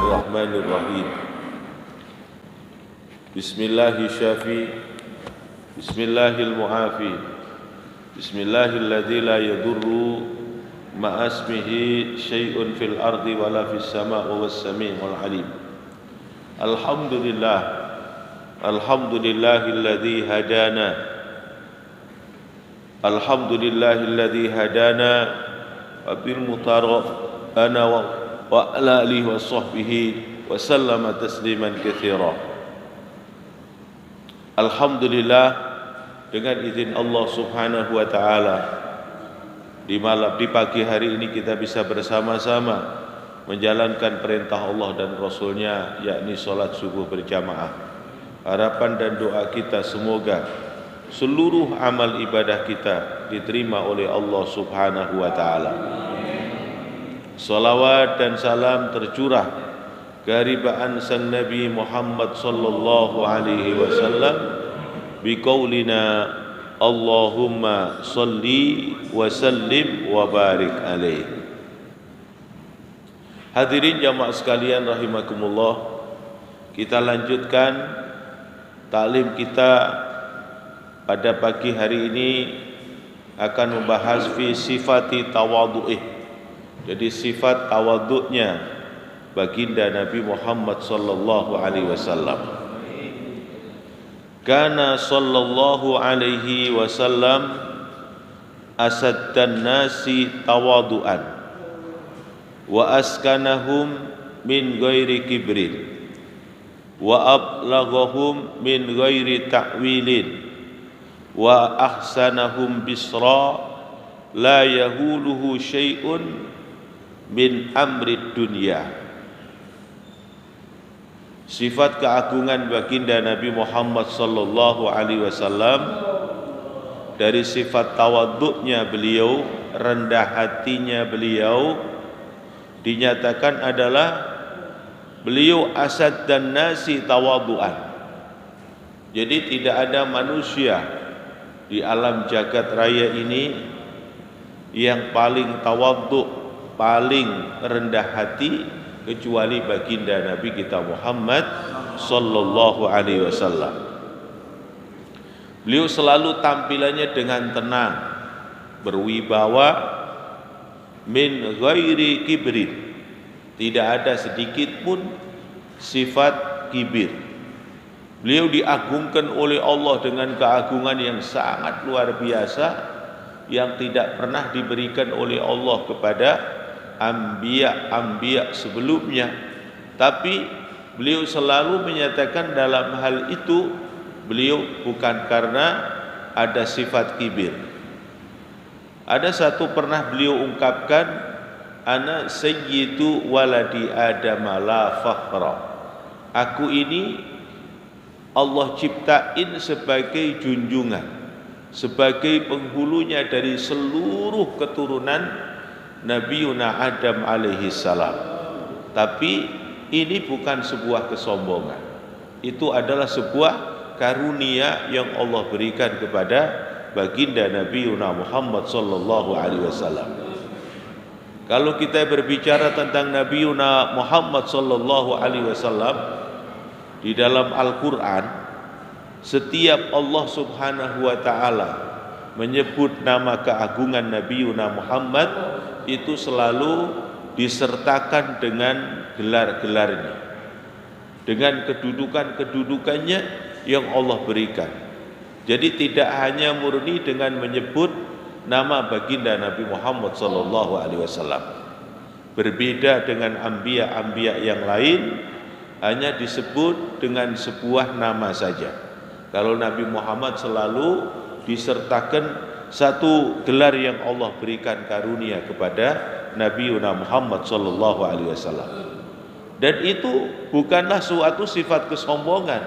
Bismillahirrahmanirrahim. Bismillahirrahmanirrahim. Bismillahirrahmanirrahim. Bismillahilladzi la yadurru ma'asmihi syai'un fil ardi wala fis sama'i was sami'ul alim. Alhamdulillah. Alhamdulillahilladzi hadana. Alhamdulillahilladzi hadana wa bil mutarana wa ala alihi wa sahbihi wa sallama tasliman katsira. Alhamdulillah, dengan izin Allah Subhanahu wa taala di pagi hari ini kita bisa bersama-sama menjalankan perintah Allah dan Rasulnya, yakni salat subuh berjamaah. Harapan dan doa kita semoga seluruh amal ibadah kita diterima oleh Allah Subhanahu wa taala. Salawat dan salam tercurah keharibaan sang Nabi Muhammad sallallahu alaihi wasallam biqaulina Allahumma salli wa sallim wa barik alaihi. Hadirin jamaah sekalian rahimakumullah, kita lanjutkan taklim kita pada pagi hari ini akan membahas fi sifati tawadhu'ih. Jadi sifat tawadhu'nya baginda Nabi Muhammad sallallahu alaihi wasallam. Kana sallallahu alaihi wasallam asaddan nasi tawadhu'an wa askanahum min ghairi kibrin wa ablaghahum min ghairi ta'wilin wa ahsanahum bisra la yahuluhu syai'un min amri dunya. Sifat keagungan baginda Nabi Muhammad sallallahu alaihi wasallam, dari sifat tawadhu'nya beliau, rendah hatinya beliau, dinyatakan adalah beliau asad dan nasi tawadhu'an. Jadi tidak ada manusia di alam jagat raya ini yang paling tawadhu', paling rendah hati kecuali baginda Nabi kita Muhammad sallallahu alaihi wasallam. Beliau selalu tampilannya dengan tenang, berwibawa, min ghairi kibrin, tidak ada sedikit pun sifat kibir. Beliau diagungkan oleh Allah dengan keagungan yang sangat luar biasa, yang tidak pernah diberikan oleh Allah kepada anbiya sebelumnya. Tapi beliau selalu menyatakan dalam hal itu beliau bukan karena ada sifat kibir. Ada satu pernah beliau ungkapkan, ana sayyidu waladi adam la fakhra. Aku ini Allah ciptain sebagai junjungan, sebagai penghulunya dari seluruh keturunan Nabiuna Adam alaihi salam. Tapi ini bukan sebuah kesombongan. Itu adalah sebuah karunia yang Allah berikan kepada baginda Nabiuna Muhammad sallallahu alaihi wasallam. Kalau kita berbicara tentang Nabiuna Muhammad sallallahu alaihi wasallam di dalam Al-Qur'an, setiap Allah Subhanahu wa taala menyebut nama keagungan Nabiuna Muhammad, itu selalu disertakan dengan gelar-gelarnya, dengan kedudukannya yang Allah berikan. Jadi tidak hanya murni dengan menyebut nama baginda Nabi Muhammad sallallahu alaihi wasallam. Berbeda dengan anbiya yang lain, hanya disebut dengan sebuah nama saja. Kalau Nabi Muhammad selalu disertakan satu gelar yang Allah berikan karunia kepada Nabiuna Muhammad sallallahu alaihi wasallam. Dan itu bukanlah suatu sifat kesombongan,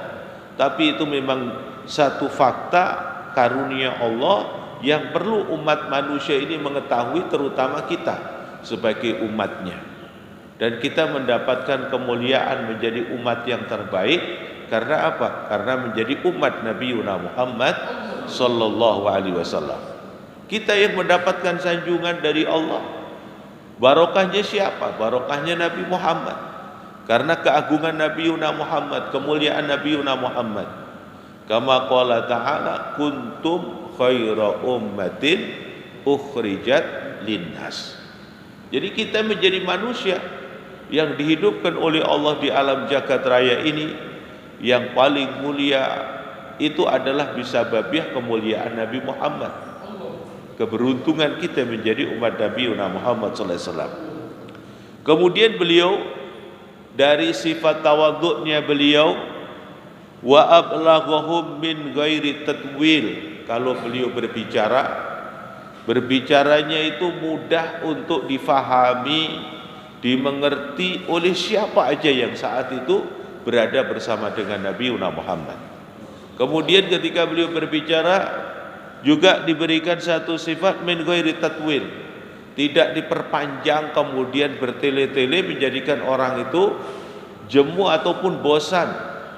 tapi itu memang satu fakta karunia Allah yang perlu umat manusia ini mengetahui, terutama kita sebagai umatnya. Dan kita mendapatkan kemuliaan menjadi umat yang terbaik karena apa? Karena menjadi umat Nabiuna Muhammad sallallahu alaihi wasallam. Kita yang mendapatkan sanjungan dari Allah. Barokahnya siapa? Barokahnya Nabi Muhammad. karena keagungan Nabiuna Muhammad, kemuliaan Nabiuna Muhammad. Kama qala ta'ala kuntum khaira ummatin ukhrijat linnas. Jadi kita menjadi manusia yang dihidupkan oleh Allah di alam jagat raya ini, yang paling mulia itu adalah bisababiah kemuliaan Nabi Muhammad. Keberuntungan kita menjadi umat Nabiuna Muhammad sallallahu alaihi wasallam. Kemudian beliau dari sifat tawadhu'nya beliau, wa ablaghahum min ghairi tatwil. Kalau beliau berbicaranya itu mudah untuk difahami, dimengerti oleh siapa aja yang saat itu berada bersama dengan Nabiuna Muhammad. Kemudian ketika beliau berbicara juga diberikan satu sifat min ghairi tatwil, tidak diperpanjang kemudian bertele-tele menjadikan orang itu jemu ataupun bosan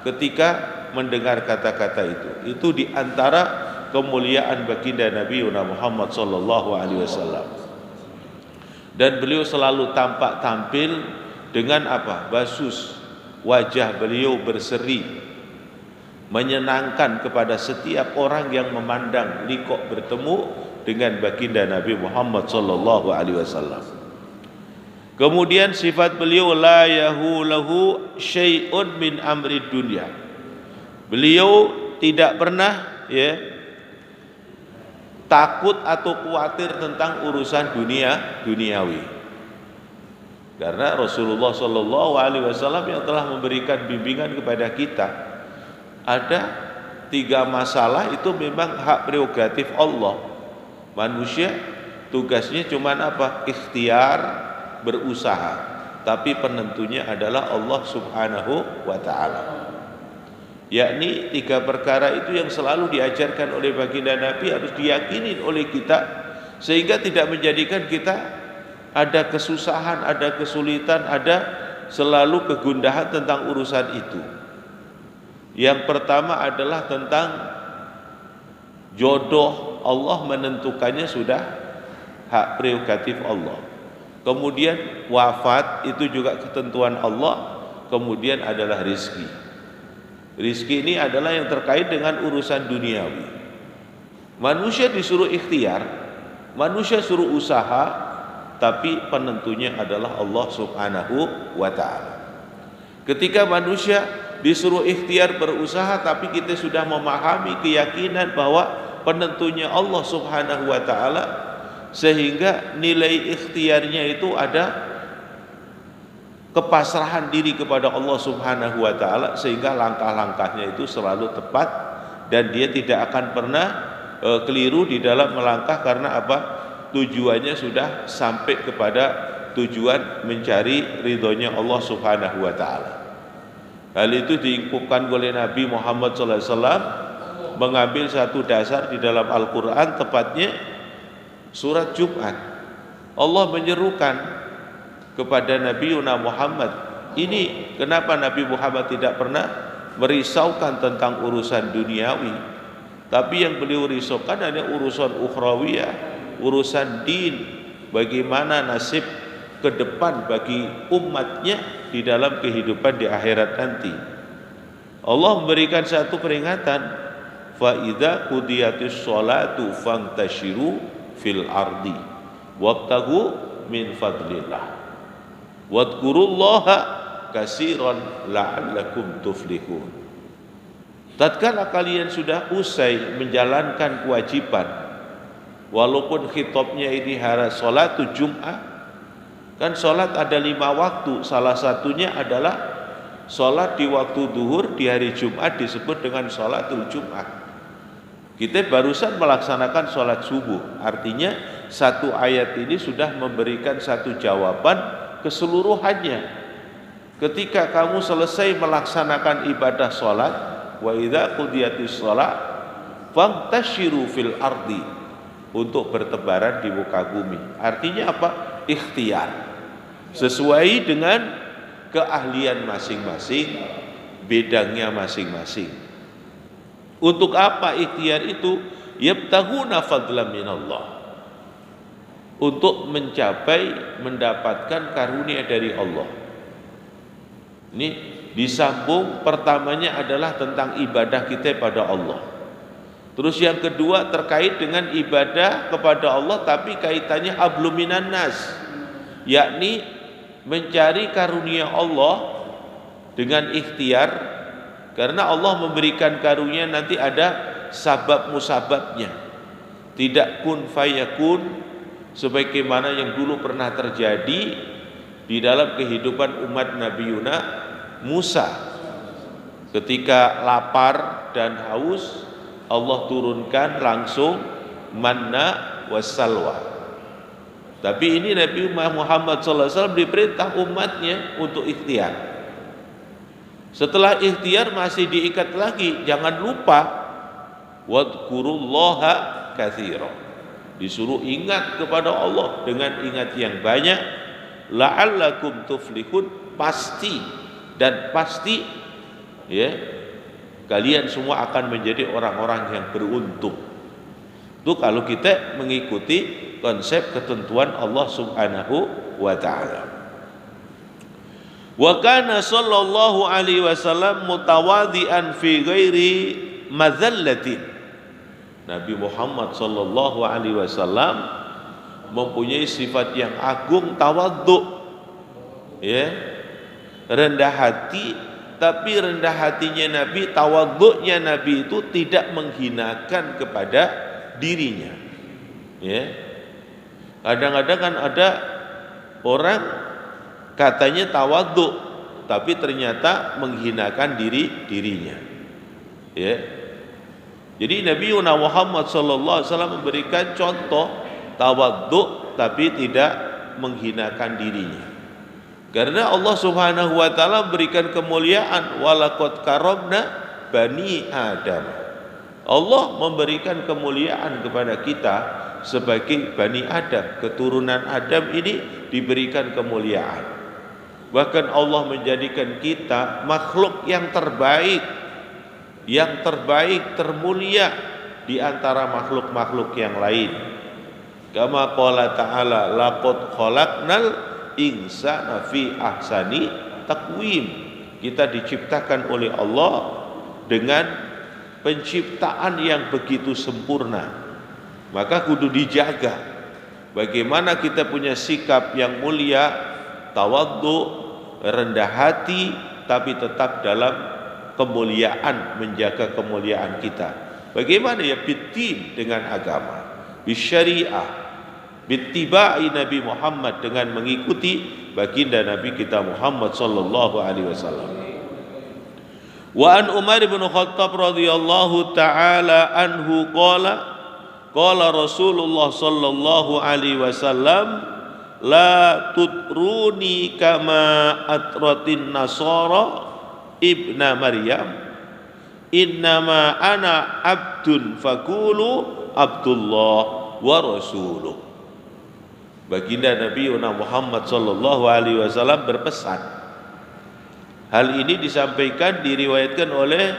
ketika mendengar kata-kata itu. Itu diantara kemuliaan baginda Nabiuna Muhammad sallallahu alaihi wasallam. Dan beliau selalu tampak tampil dengan apa? Basus. Wajah beliau berseri, menyenangkan kepada setiap orang yang memandang liqo bertemu dengan baginda Nabi Muhammad sallallahu alaihi wasallam. Kemudian sifat beliau la yahulahu syai'un min amri dunya. Beliau tidak pernah takut atau khawatir tentang urusan duniawi. Karena Rasulullah sallallahu alaihi wasallam yang telah memberikan bimbingan kepada kita, ada 3 masalah itu memang hak prerogatif Allah. Manusia tugasnya cuma apa? Ikhtiar, berusaha. Tapi penentunya adalah Allah Subhanahu wa taala. Yakni 3 perkara itu yang selalu diajarkan oleh baginda Nabi harus diyakini oleh kita, sehingga tidak menjadikan kita ada kesusahan, ada kesulitan, ada selalu kegundahan tentang urusan itu. Yang pertama adalah tentang jodoh. Allah menentukannya sudah hak prerogatif Allah. Kemudian wafat itu juga ketentuan Allah. Kemudian adalah rizki. Rizki ini adalah yang terkait dengan urusan duniawi. Manusia disuruh ikhtiar, manusia suruh usaha, tapi penentunya adalah Allah Subhanahu wa ta'ala. Ketika manusia disuruh ikhtiar berusaha, tapi kita sudah memahami keyakinan bahwa penentunya Allah Subhanahu wa ta'ala, sehingga nilai ikhtiarnya itu ada kepasrahan diri kepada Allah Subhanahu wa ta'ala, sehingga langkah-langkahnya itu selalu tepat dan dia tidak akan pernah keliru di dalam melangkah. Karena apa? Tujuannya sudah sampai kepada tujuan mencari ridhonya Allah Subhanahu wa ta'ala. Hal itu diungkapkan oleh Nabi Muhammad sallallahu alaihi wasallam mengambil satu dasar di dalam Al-Qur'an, tepatnya surat Jumat. Allah menyerukan kepada Nabiuna Muhammad. Ini kenapa Nabi Muhammad tidak pernah merisaukan tentang urusan duniawi, tapi yang beliau risaukan hanya urusan ukhrawiyah, urusan din, bagaimana nasib ke depan bagi umatnya di dalam kehidupan di akhirat nanti. Allah memberikan satu peringatan, fa idza qudiyatis sholatu fantashiru fil ardi wabtagu min fadlillah wadhkurullaha katsiran la'allakum tuflihun. Tatkala kalian sudah usai menjalankan kewajiban, walaupun khitabnya ini hari salatul Jum'ah, kan salat ada 5 waktu, salah satunya adalah salat di waktu duhur di hari Jumat disebut dengan salatul Jum'ah. Kita barusan melaksanakan salat subuh, artinya satu ayat ini sudah memberikan satu jawaban keseluruhannya. Ketika kamu selesai melaksanakan ibadah salat, wa idza qudiyatis shalah fantashiru fil ardi, untuk bertebaran di muka bumi. Artinya apa? Ikhtiar sesuai dengan keahlian masing-masing, bidangnya masing-masing. Untuk apa ikhtiar itu? Yabtaghuna fadlan minallah, untuk mencapai mendapatkan karunia dari Allah. Ini disambung, pertamanya adalah tentang ibadah kita pada Allah. Terus yang kedua terkait dengan ibadah kepada Allah tapi kaitannya habluminan nas, yakni mencari karunia Allah dengan ikhtiar, karena Allah memberikan karunia nanti ada sabab musababnya, tidak kun fayakun sebagaimana yang dulu pernah terjadi di dalam kehidupan umat Nabi Musa. Ketika lapar dan haus, Allah turunkan langsung manna wassalwa. Tapi ini Nabi Muhammad SAW diperintah umatnya untuk ikhtiar. Setelah ikhtiar masih diikat lagi, jangan lupa wadkurullaha katsira. Disuruh ingat kepada Allah dengan ingat yang banyak, la'allakum tuflihun, pasti dan pasti ya kalian semua akan menjadi orang-orang yang beruntung. Itu kalau kita mengikuti konsep ketentuan Allah Subhanahu wa taala. Wa kana sallallahu alaihi wasallam mutawadhi'an fi ghairi madzallatin. Nabi Muhammad sallallahu alaihi wasallam mempunyai sifat yang agung, tawadhu. Ya. Rendah hati, tapi rendah hatinya Nabi, tawadhu'nya Nabi itu tidak menghinakan kepada dirinya. Ya. Kadang-kadang kan ada orang katanya tawadhu tapi ternyata menghinakan dirinya. Ya. Jadi Nabi Muhammad sallallahu alaihi wasallam memberikan contoh tawadhu tapi tidak menghinakan dirinya. Karena Allah Subhanahu wa taala berikan kemuliaan, walaqad karomna bani Adam. Allah memberikan kemuliaan kepada kita sebagai bani Adam, keturunan Adam ini diberikan kemuliaan. Bahkan Allah menjadikan kita makhluk yang terbaik, termulia di antara makhluk-makhluk yang lain. Kama qala ta'ala laqad khalaqnal insana fi ahsani taqwim. Kita diciptakan oleh Allah dengan penciptaan yang begitu sempurna. Maka kudu dijaga bagaimana kita punya sikap yang mulia, tawadhu, rendah hati, tapi tetap dalam kemuliaan, menjaga kemuliaan kita. Bagaimana ya biddin, dengan agama, bisyariah, bittiba'i Nabi Muhammad, dengan mengikuti baginda Nabi kita Muhammad sallallahu alaihi wasallam. Wa an Umar bin Khattab radhiyallahu taala anhu qala Rasulullah sallallahu alaihi wasallam la tutruni kama atratin nasara ibna Maryam, innama ana abdun fakulu Abdullah wa rasuluh. Baginda Nabi Muhammad sallallahu alaihi wasallam berpesan. Hal ini disampaikan, diriwayatkan oleh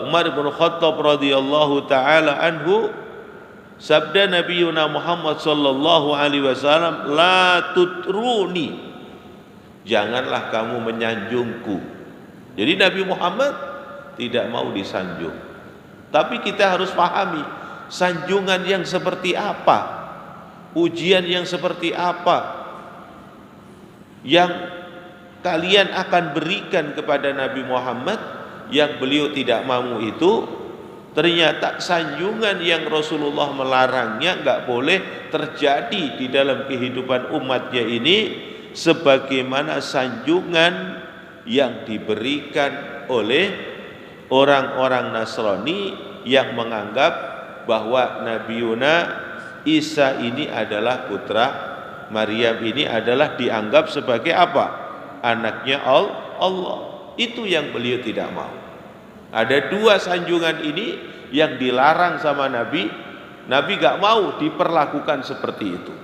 Umar bin Khattab radhiyallahu taala anhu. Sabda Nabi Muhammad sallallahu alaihi wasallam, la tutruni, janganlah kamu menyanjungku. Jadi Nabi Muhammad tidak mau disanjung. Tapi kita harus pahami sanjungan yang seperti apa, ujian yang seperti apa yang kalian akan berikan kepada Nabi Muhammad yang beliau tidak mau itu. Ternyata sanjungan yang Rasulullah melarangnya enggak boleh terjadi di dalam kehidupan umatnya ini, sebagaimana sanjungan yang diberikan oleh orang-orang Nasrani yang menganggap bahwa Nabi Isa ini adalah putra Maryam, ini adalah dianggap sebagai apa? Anaknya Allah. Itu yang beliau tidak mau. Ada dua sanjungan ini yang dilarang sama Nabi. Nabi gak mau diperlakukan seperti itu.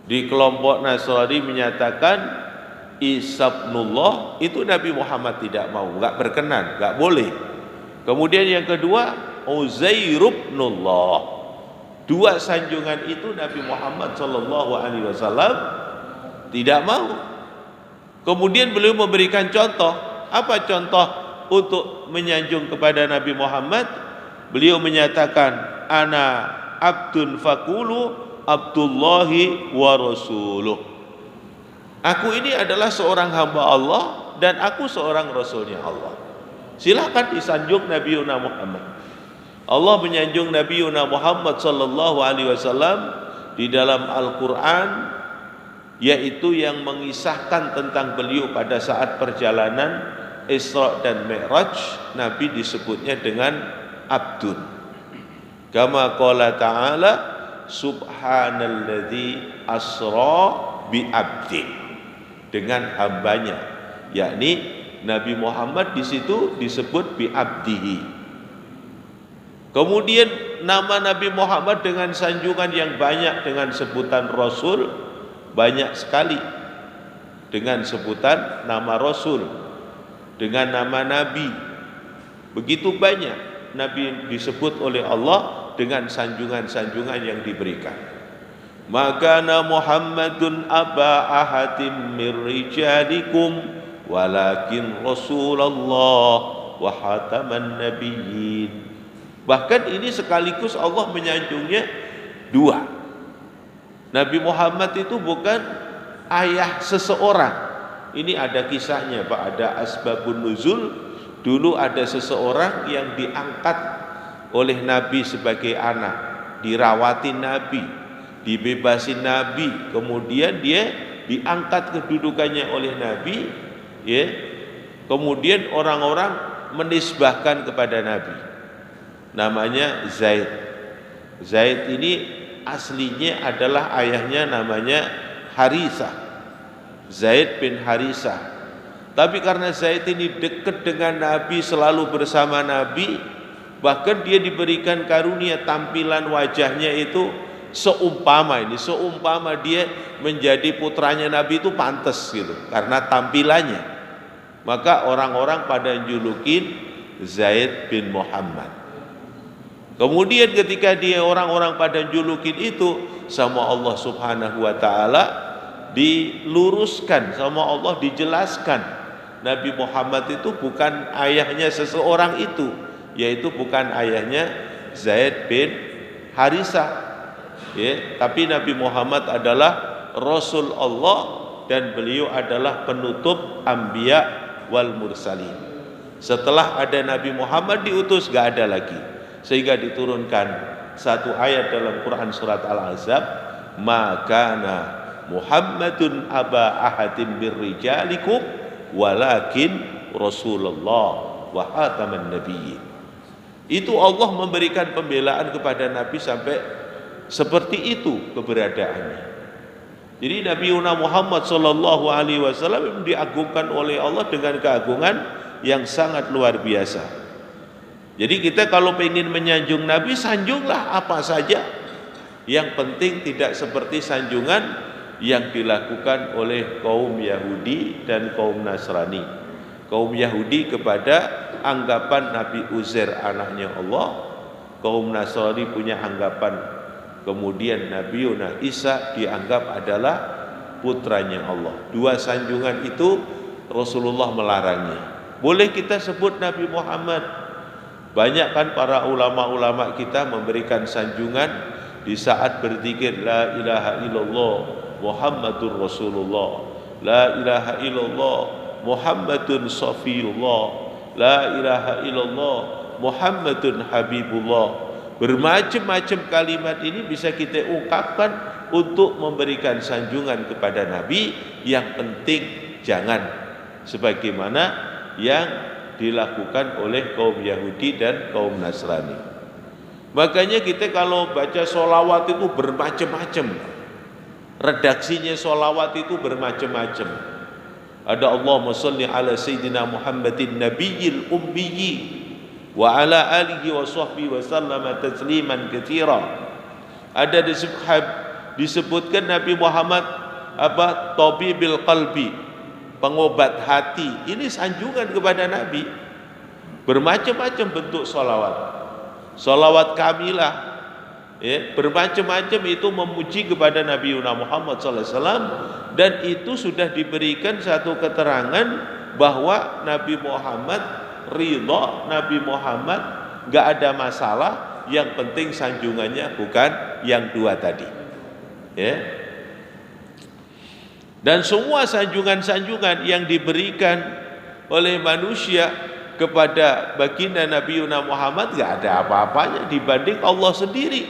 Di kelompok Nasrani menyatakan Isa ibnullah, itu Nabi Muhammad tidak mau, gak berkenan, gak boleh. Kemudian yang kedua, Uzair ibnullah. Dua sanjungan itu Nabi Muhammad sallallahu alaihi wasallam tidak mau. Kemudian beliau memberikan contoh. Apa contoh untuk menyanjung kepada Nabi Muhammad? Beliau menyatakan, ana abdun fakulu abdullahi wa rasuluh. Aku ini adalah seorang hamba Allah dan aku seorang rasulnya Allah. Silakan disanjung Nabi Muhammad. Allah menyanjung Nabi Muhammad sallallahu alaihi wasallam di dalam Al-Qur'an, yaitu yang mengisahkan tentang beliau pada saat perjalanan Isra dan Mi'raj. Nabi disebutnya dengan abdun. Kama qala ta'ala subhanalladzi asra bi abdi, dengan hambanya, yakni Nabi Muhammad di situ disebut bi abdihi. Kemudian nama Nabi Muhammad dengan sanjungan yang banyak, dengan sebutan Rasul banyak sekali, dengan sebutan nama Rasul, dengan nama Nabi begitu banyak. Nabi disebut oleh Allah dengan sanjungan-sanjungan yang diberikan. Maka Muhammadun aba ahatim mir rijalikum walakin Rasulullah wa hataman nabiyyin. Bahkan ini sekaligus Allah menyanjungnya dua. Nabi Muhammad itu bukan ayah seseorang. Ini ada kisahnya, Pak, ada asbabun nuzul. Dulu ada seseorang yang diangkat oleh Nabi sebagai anak, dirawatin Nabi, dibebasin Nabi, kemudian dia diangkat kedudukannya oleh Nabi, ya. Kemudian orang-orang menisbahkan kepada Nabi. Namanya Zaid. Zaid ini aslinya adalah ayahnya namanya Harisah, Zaid bin Harisah. Tapi karena Zaid ini dekat dengan Nabi, selalu bersama Nabi, bahkan dia diberikan karunia tampilan wajahnya itu seumpama dia menjadi putranya Nabi itu pantas gitu, karena tampilannya. Maka orang-orang pada julukin Zaid bin Muhammad. Kemudian ketika dia orang-orang pada julukin itu, sama Allah Subhanahu wa taala diluruskan, sama Allah dijelaskan, Nabi Muhammad itu bukan ayahnya seseorang itu, yaitu bukan ayahnya Zaid bin Harisah, ya, tapi Nabi Muhammad adalah Rasul Allah dan beliau adalah penutup anbiya wal mursalin. Setelah ada Nabi Muhammad diutus, gak ada lagi, sehingga diturunkan satu ayat dalam Quran surat Al-Ahzab, makana Muhammadun aba ahadim bir rijalikum walakin Rasulullah wa hataman nabiyyin. Itu Allah memberikan pembelaan kepada Nabi sampai seperti itu keberadaannya. Jadi Nabi Muhammad sallallahu alaihi wasallam diagungkan oleh Allah dengan keagungan yang sangat luar biasa. Jadi kita kalau ingin menyanjung Nabi, sanjunglah apa saja. Yang penting tidak seperti sanjungan yang dilakukan oleh kaum Yahudi dan kaum Nasrani. Kaum Yahudi kepada anggapan Nabi Uzair anaknya Allah, kaum Nasrani punya anggapan kemudian Nabi Isa dianggap adalah putranya Allah. Dua sanjungan itu Rasulullah melarangnya. Boleh kita sebut Nabi Muhammad. Banyak kan para ulama-ulama kita memberikan sanjungan di saat berzikir, la ilaha illallah Muhammadur Rasulullah, la ilaha illallah Muhammadun Safiyullah, la ilaha illallah Muhammadun Habibullah. Bermacam-macam kalimat ini bisa kita ungkapkan untuk memberikan sanjungan kepada Nabi. Yang penting jangan sebagaimana yang dilakukan oleh kaum Yahudi dan kaum Nasrani. Makanya kita kalau baca sholawat itu bermacam-macam, redaksinya sholawat itu bermacam-macam. Ada Allahumma sholli ala sayyidina Muhammadin nabiyil ummiyyi wa ala alihi wa sahbihi wa sallama tasliman katsira. Ada disebutkan Nabi Muhammad tabibil qalbi, pengobat hati. Ini sanjungan kepada Nabi. Bermacam-macam bentuk sholawat. Sholawat kamilah, Ya, bermacam-macam itu memuji kepada Nabi Muhammad SAW, dan itu sudah diberikan satu keterangan bahwa Nabi Muhammad ridha, Nabi Muhammad nggak ada masalah, yang penting sanjungannya bukan yang dua tadi. Ya. Dan semua sanjungan-sanjungan yang diberikan oleh manusia kepada baginda Nabi Muhammad nggak ada apa-apanya dibanding Allah sendiri.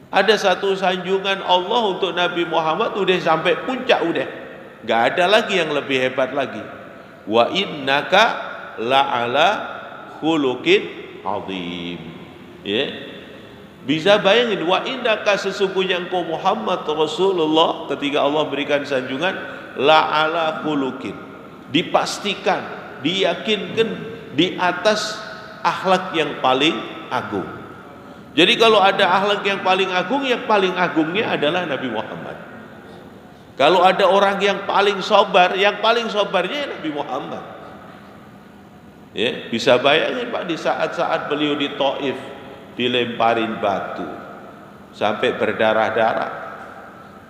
Ada satu sanjungan Allah untuk Nabi Muhammad udah sampai puncak, udah nggak ada lagi yang lebih hebat lagi. Wa innaka la'ala khuluqin azim. Ya, bisa bayangin, wa innaka sesungguhnya engkau Muhammad Rasulullah, ketika Allah berikan sanjungan la'ala khuluqin, dipastikan, diyakinkan di atas akhlak yang paling agung. Jadi kalau ada akhlak yang paling agung, yang paling agungnya adalah Nabi Muhammad. Kalau ada orang yang paling sabar, yang paling sabarnya Nabi Muhammad. Ya, bisa bayangin Pak, di saat-saat beliau di Taif dilemparin batu sampai berdarah-darah.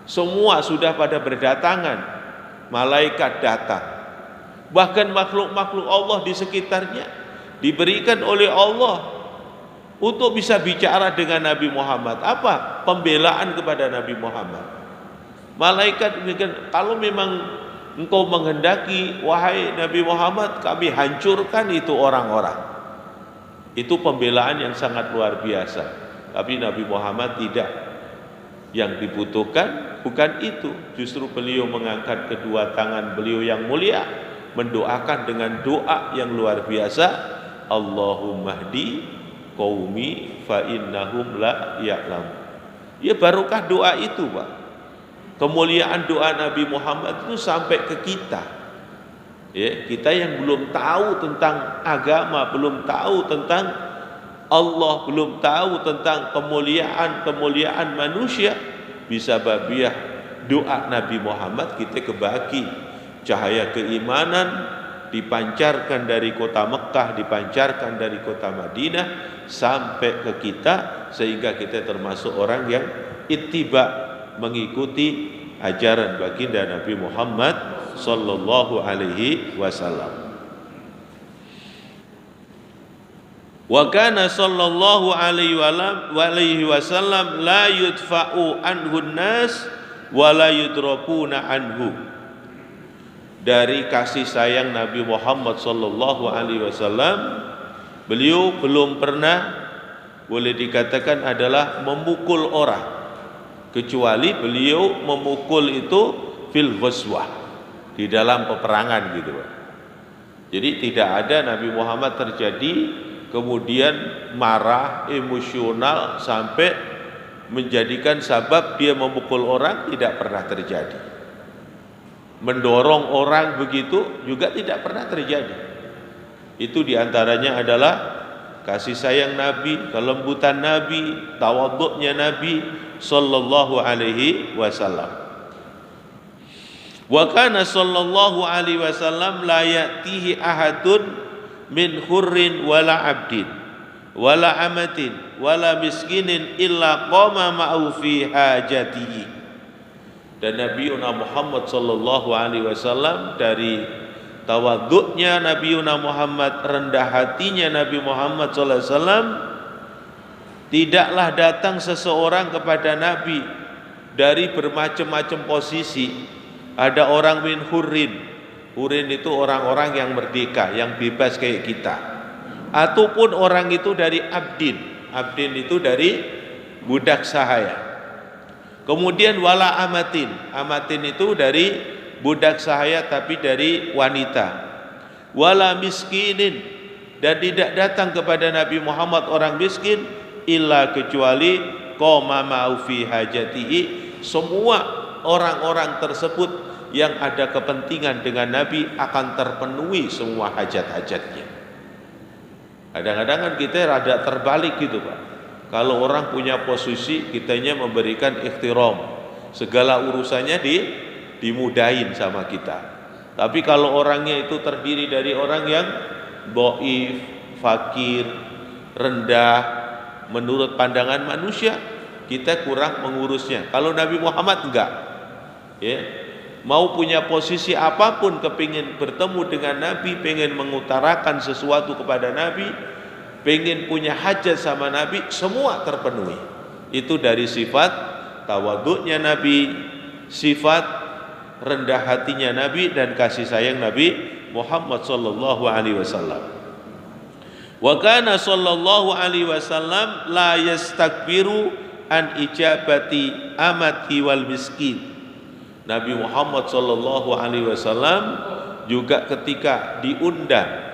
Semua sudah pada berdatangan, malaikat datang. Bahkan makhluk-makhluk Allah di sekitarnya diberikan oleh Allah untuk bisa bicara dengan Nabi Muhammad. Apa? Pembelaan kepada Nabi Muhammad. Malaikat bilang, kalau memang engkau menghendaki, wahai Nabi Muhammad, kami hancurkan itu orang-orang. Itu pembelaan yang sangat luar biasa. Tapi Nabi Muhammad tidak. Yang dibutuhkan bukan itu. Justru beliau mengangkat kedua tangan beliau yang mulia, mendoakan dengan doa yang luar biasa. Allahumma hdi qaumi fa innahum la ya'lam. Ya, barokah doa itu, Pak. Kemuliaan doa Nabi Muhammad itu sampai ke kita. Ya, kita yang belum tahu tentang agama, belum tahu tentang Allah, belum tahu tentang kemuliaan manusia, bisa babiah doa Nabi Muhammad kita kebagi. Cahaya keimanan dipancarkan dari kota Mekah, dipancarkan dari kota Madinah sampai ke kita, sehingga kita termasuk orang yang ittiba, mengikuti ajaran baginda Nabi Muhammad sallallahu alaihi wasallam. Wa kana sallallahu alaihi wasallam la yudfa'u anhu nas wa la yudrabuna anhu. Dari kasih sayang Nabi Muhammad sallallahu alaihi wasallam, beliau belum pernah boleh dikatakan adalah memukul orang, kecuali beliau memukul itu fil ghazwah, di dalam peperangan gitu, Pak. Jadi tidak ada Nabi Muhammad terjadi kemudian marah, emosional sampai menjadikan sabab dia memukul orang, tidak pernah terjadi. Mendorong orang begitu juga tidak pernah terjadi. Itu diantaranya adalah kasih sayang Nabi, kelembutan Nabi, tawadhu'nya Nabi sallallahu alaihi wasallam. Wa kana sallallahu alaihi wasallam la ya'tihi ahadun min hurrin wala abdin wala amatin wala miskinin illa qama ma'u fi hajatihi. Dan Nabi Muhammad sallallahu alaihi wasallam, dari tawadhu'nya Nabi Muhammad, rendah hatinya Nabi Muhammad sallallahu alaihi wasallam, tidaklah datang seseorang kepada Nabi dari bermacam-macam posisi. Ada orang min hurrin. Hurrin itu orang-orang yang merdeka, yang bebas kayak kita. Ataupun orang itu dari abdin. Abdin itu dari budak sahaya. Kemudian wala amatin. Amatin itu dari budak sahaya tapi dari wanita. Wala miskinin, dan tidak datang kepada Nabi Muhammad orang miskin illa kecuali qama ma'u fi hajatihi. Semua orang-orang tersebut yang ada kepentingan dengan Nabi akan terpenuhi semua hajat-hajatnya. Kadang-kadang kan kita rada terbalik gitu, Pak. Kalau orang punya posisi, kitanya memberikan ikhtiram, segala urusannya dimudahin sama kita. Tapi kalau orangnya itu terdiri dari orang yang dhaif, fakir, rendah, menurut pandangan manusia kita kurang mengurusnya. Kalau Nabi Muhammad enggak, ya, mau punya posisi apapun, kepingin bertemu dengan Nabi, pengen mengutarakan sesuatu kepada Nabi, pengen punya hajat sama Nabi, semua terpenuhi. Itu dari sifat tawadhu'nya Nabi, sifat rendah hatinya Nabi, dan kasih sayang Nabi Muhammad sallallahu alaihi wasallam. Wa kana sallallahu alaihi wasallam la yastakbiru an ijabati amati wal miskin. Nabi Muhammad sallallahu alaihi wasallam juga ketika diundang,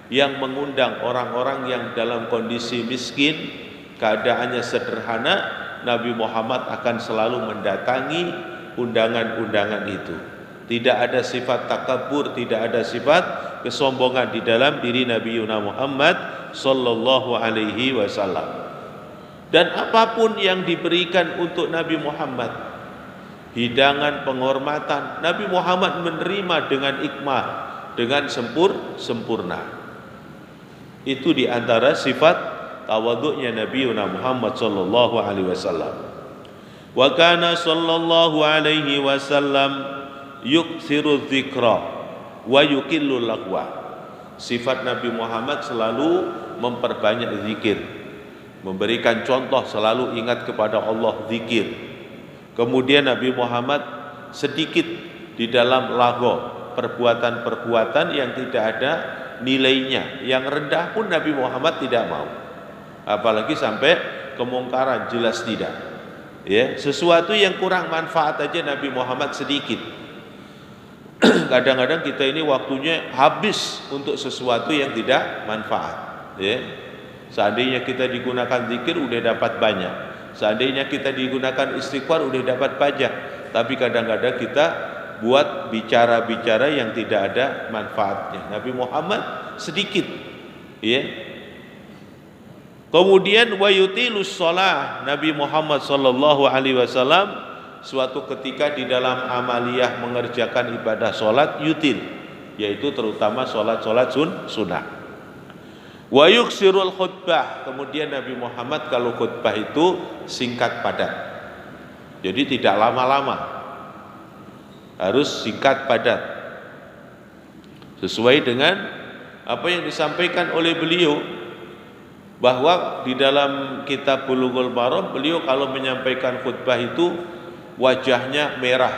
yang mengundang orang-orang yang dalam kondisi miskin, keadaannya sederhana, Nabi Muhammad akan selalu mendatangi undangan-undangan itu. Tidak ada sifat takabur, tidak ada sifat kesombongan di dalam diri Nabi Muhammad sallallahu alaihi wasallam. Dan apapun yang diberikan untuk Nabi Muhammad, hidangan, penghormatan, Nabi Muhammad menerima dengan ikmal, dengan sempurna. Itu diantara sifat tawadhu'nya Nabi Muhammad sallallahu alaihi wasallam. Wa kana sallallahu alaihi wasallam yuksiru dzikra wa yuqillu laqwa. Sifat Nabi Muhammad selalu memperbanyak zikir, memberikan contoh, selalu ingat kepada Allah, zikir. Kemudian Nabi Muhammad sedikit di dalam lagho, perbuatan-perbuatan yang tidak ada nilainya, yang rendah pun Nabi Muhammad tidak mau, apalagi sampai kemungkaran, jelas tidak. Ya, sesuatu yang kurang manfaat aja Nabi Muhammad sedikit. Kadang-kadang kita ini waktunya habis untuk sesuatu yang tidak manfaat. Ya, seandainya kita digunakan zikir udah dapat banyak, seandainya kita digunakan istighfar udah dapat banyak, tapi kadang-kadang kita buat bicara-bicara yang tidak ada manfaatnya. Nabi Muhammad sedikit, ya. Kemudian wa yutilus shalah, Nabi Muhammad sallallahu alaihi wasallam suatu ketika di dalam amaliyah mengerjakan ibadah sholat yutil, yaitu terutama sholat-sholat sunnah. Wa yuksirul khutbah, kemudian Nabi Muhammad kalau khutbah itu singkat padat, jadi tidak lama-lama, harus singkat padat, sesuai dengan apa yang disampaikan oleh beliau, bahwa di dalam kitab Bulughul Maram beliau kalau menyampaikan khutbah itu wajahnya merah,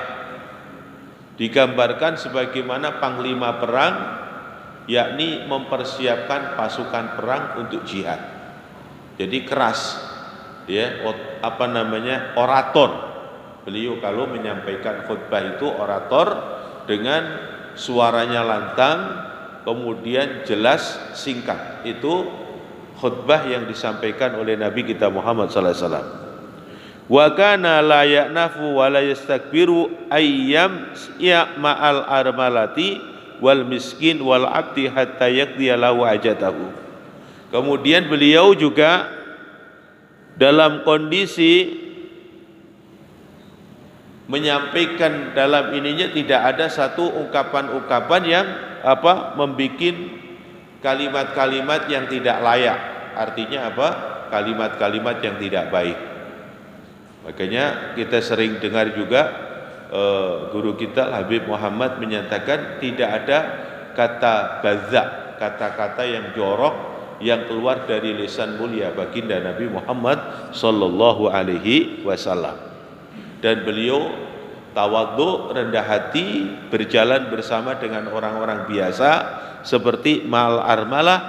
digambarkan sebagaimana panglima perang, yakni mempersiapkan pasukan perang untuk jihad. Jadi keras, ya, orator. Beliau kalau menyampaikan khutbah itu orator, dengan suaranya lantang, kemudian jelas, singkat. Itu khutbah yang disampaikan oleh Nabi kita Muhammad sallallahu alaihi wasallam. Wa kana la ya'nafu wa la yastakbiru ayyam ya ma'al armalati wal miskin wal abdi hatta yaqdiya lahu hajatahu. Kemudian beliau juga dalam kondisi menyampaikan dalam ininya tidak ada satu ungkapan-ungkapan yang membikin kalimat-kalimat yang tidak layak. Artinya apa? Kalimat-kalimat yang tidak baik. Makanya kita sering dengar juga guru kita Habib Muhammad menyatakan tidak ada kata bazak, kata-kata yang jorok yang keluar dari lisan mulia baginda Nabi Muhammad sallallahu alaihi wasallam. Dan beliau tawadhu, rendah hati, berjalan bersama dengan orang-orang biasa seperti mal armalah,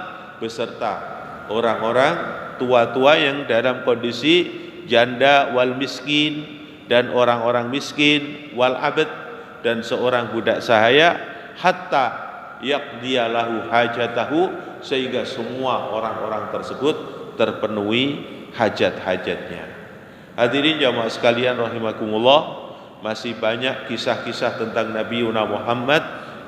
beserta orang-orang tua-tua yang dalam kondisi janda, wal miskin, dan orang-orang miskin, wal abd, dan seorang budak sahaya, hatta yaqdiyalahu hajatahu, sehingga semua orang-orang tersebut terpenuhi hajat-hajatnya. Hadirin jamaah sekalian rahimakumullah, masih banyak kisah-kisah tentang Nabi Muhammad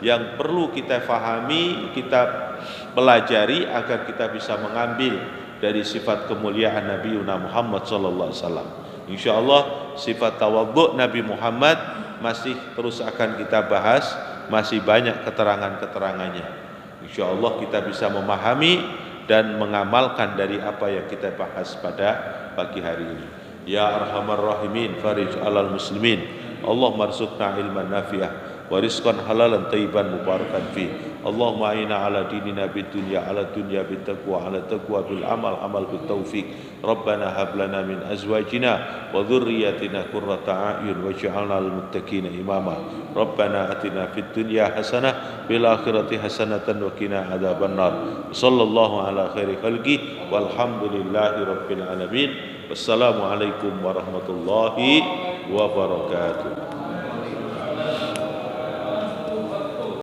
yang perlu kita fahami, kita pelajari agar kita bisa mengambil dari sifat kemuliaan Nabi Muhammad sallallahu alaihi wasallam. Insyaallah sifat tawadhu Nabi Muhammad masih terus akan kita bahas, masih banyak keterangan-keterangannya. Insyaallah kita bisa memahami dan mengamalkan dari apa yang kita bahas pada pagi hari ini. Ya Arhamar Rahimin, farij alal muslimin. Allahumma arzuqna ilman nafi'ah wa rizqan halalan tayyiban mubarakan fi. Allahumma a'inna ala dinina bid dunya ala dunya bit taqwa ala taqwa bil amal bit taufiq. Rabbana hab lana min azwajina wa dhurriyyatina qurrata a'yun waj'alna lil muttaqina imama. Rabbana atina fid dunya hasanah bil akhirati hasanatan wa qina adzabannar. Sallallahu ala khairi khalqi walhamdulillahi rabbil alamin. Wassalamualaikum warahmatullahi wabarakatuh.